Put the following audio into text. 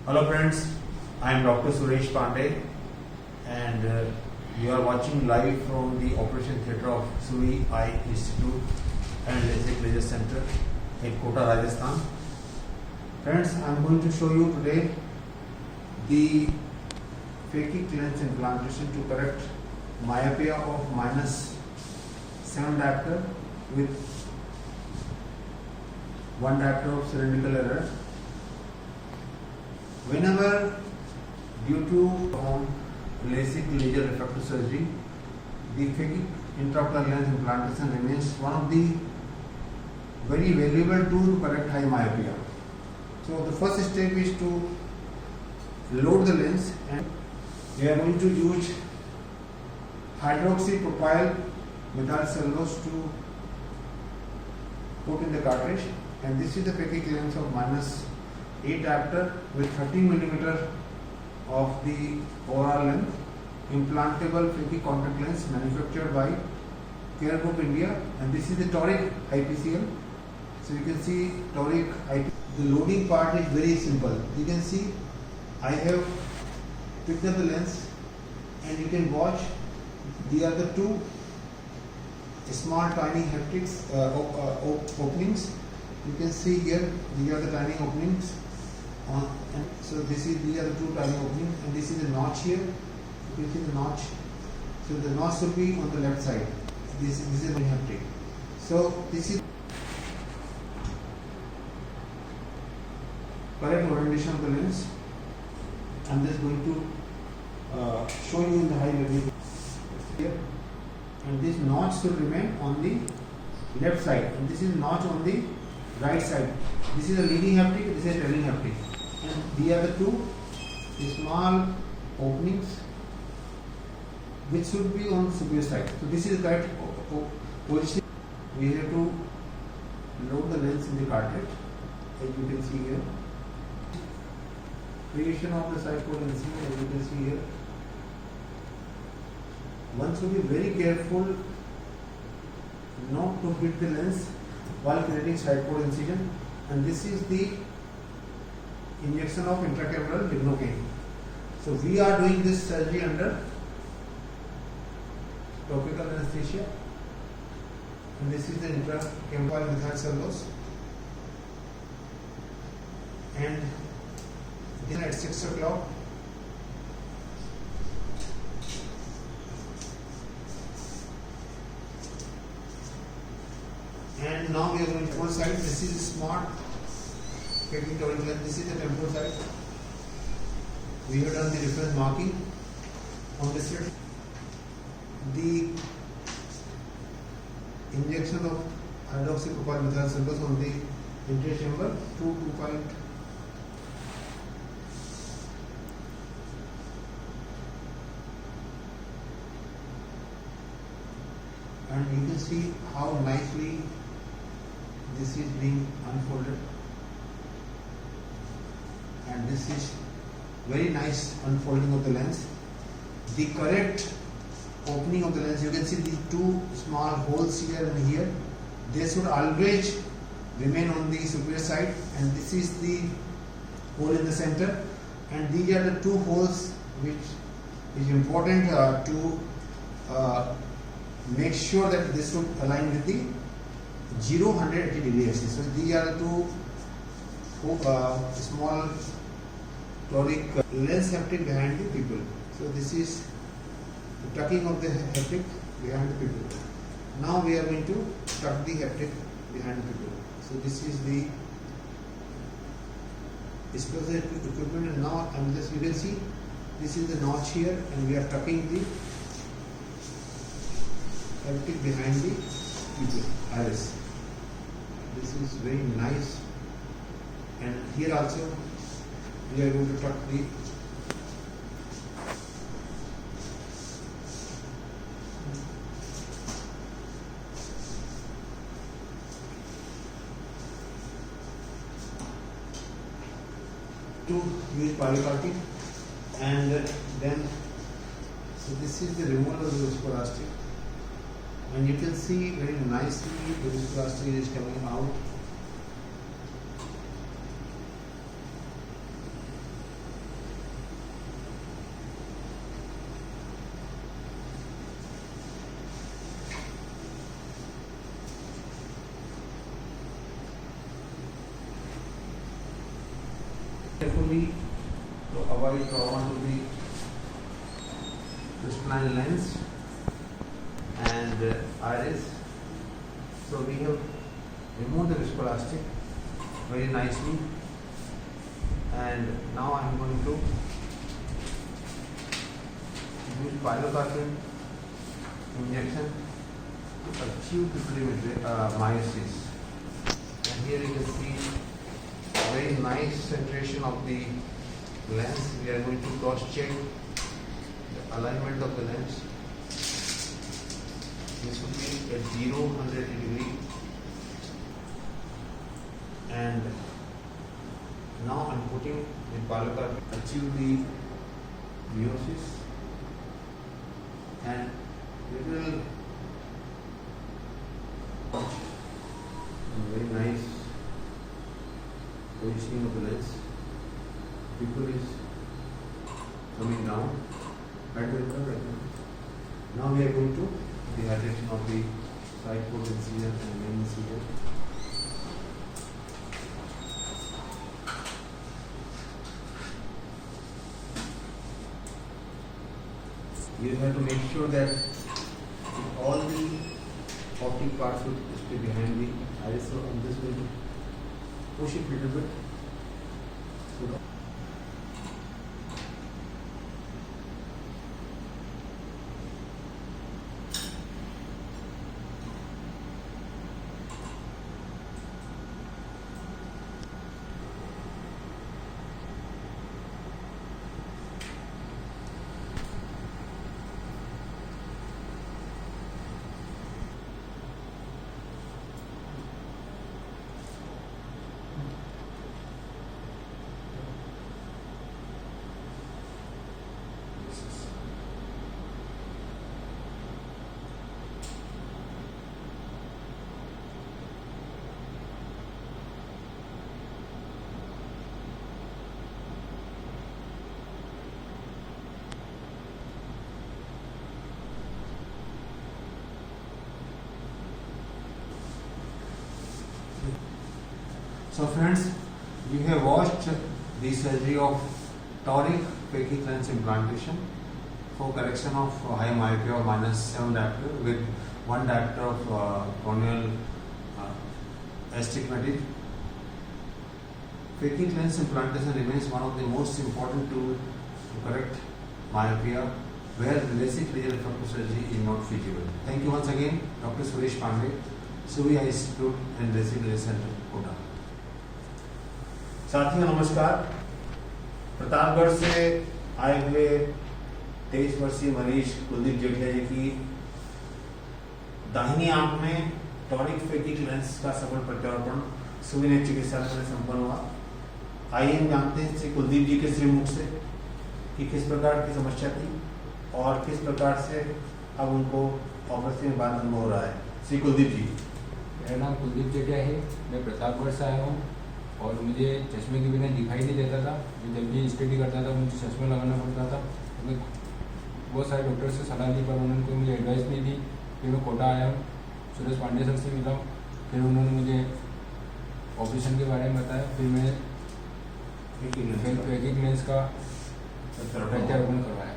Hello friends, I am Dr. Suresh Pandey and you are watching live from the Operation Theatre of Suri Eye Institute and LASIK Laser Center in Kota, Rajasthan. Friends, I am going to show you today the phakic lens implantation to correct myopia of -7 diopter with 1 diopter of cylindrical error. Whenever due to LASIK laser refractive surgery, the phakic intraocular lens implantation remains one of the very valuable tool to correct high myopia. So the first step is to load the lens, and we are going to use hydroxypropyl methyl cellulose to put in the cartridge, and this is the phakic lens of -8 diopter with 13 millimeter of the overall length, implantable phakic contact lens manufactured by Care Group India, and this is the toric IPCL. So you can see toric IPCL. The loading part is very simple. You can see I have picked up the lens, and you can watch these are the two small tiny haptics openings. You can see here these are the tiny openings and so these are the two tiny openings, and this is the notch here. You can see the notch. So the notch should be on the left side. This is the haptic. So this is correct orientation of the lens. I'm just going to show you in the high level here, and this notch should remain on the left side, and this is notch on the right side. This is a leading haptic, this is a trailing haptic, and these are the two small openings which should be on the superior side. So this is the correct position. We have to load the lens in the cartridge, as you can see here. Creation of the cyclone incident, as you can see here. One should be very careful not to hit the lens while creating sidepod incision, and this is the injection of intracameral lignocaine. So we are doing this surgery under topical anesthesia, and this is the intracameral methyl cellulose, and then at 6 o'clock and now we are going to one side. This is smart phakic toric lens. This is the temporal side. We have done the reference marking on this side. The injection of hydroxypropyl methyl cellulose on the anterior chamber to 2. And you can see how nicely this is being unfolded, and this is very nice unfolding of the lens. The correct opening of the lens, you can see these two small holes here and here. They should always remain on the superior side, and this is the hole in the center, and these are the two holes which is important to make sure that this should align with the 0-180 degree axis. So these are the two small toric lens haptic behind the pupil. So this is the tucking of the haptic behind the pupil. Now we are going to tuck the haptic behind the pupil. So this is the exposure equipment, and now you can see this is the notch here, and we are tucking the haptic behind the pupil iris. This is very nice, and here also we are going to tuck the to use polycarpine, and then so this is the removal of the viscoelastic, and you can see very nicely the viscosity is coming out. carefully to avoid trauma to the crystalline lens and iris. So we have removed the viscoelastic very nicely, and now I am going to use pilocarpine injection to achieve the myosis. And here you can see very nice centration of the lens. We are going to cross check the alignment of the lens. This will be at 0-180 degree, and now I am putting the pilocarpine achieve the meiosis, and little very nice positioning of the lens. Pupil is coming down. Now we are going to the hydration of the side port incision and main incision. You have to make sure that all the optic parts will stay behind the iris. So I'm just going to push it a little bit. So So friends, we have watched the surgery of toric phakic lens implantation for correction of high myopia or -7 diopter with 1 diopter of corneal astigmatism. Phakic lens implantation remains one of the most important tools to correct myopia where LASIK laser refractive surgery is not feasible. Thank you once again, Dr. Suresh Pandey, Suvi Eye Institute and LASIK Laser Center, Kota. साथियों नमस्कार। प्रतापगढ़ से आए हुए 23 वर्षीय मरीज कुलदीप जेठिया जी की दाहिनी आंख में टॉनिक फेकिक लेंस का सफल प्रत्यारोपण सुविनेत्र चिकित्सालय में संपन्न हुआ। आइए हम जानते हैं श्री कुलदीप जी के श्रीमुख से कि किस प्रकार की समस्या थी और किस प्रकार से अब उनको ऑपरेशन के बाद अनुभव हो रहा है। श्री कुलदीप जी। मेरा नाम कुलदीप जेठिया है, मैं प्रतापगढ़ से आया हूँ और मुझे चश्मे के बिना दिखाई नहीं देता था। मैं जब भी स्टडी करता था मुझे चश्मा लगाना पड़ता था। मैं बहुत सारे डॉक्टर से सलाह ली पर उन्होंने कोई मुझे एडवाइस नहीं दी। फिर मैं कोटा आया हूँ, सुरेश पांडे सर से मिला हूँ, फिर उन्होंने मुझे ऑपरेशन के बारे में बताया। फिर मैं फेकिक लेंस का प्रत्यारोपण करवाया।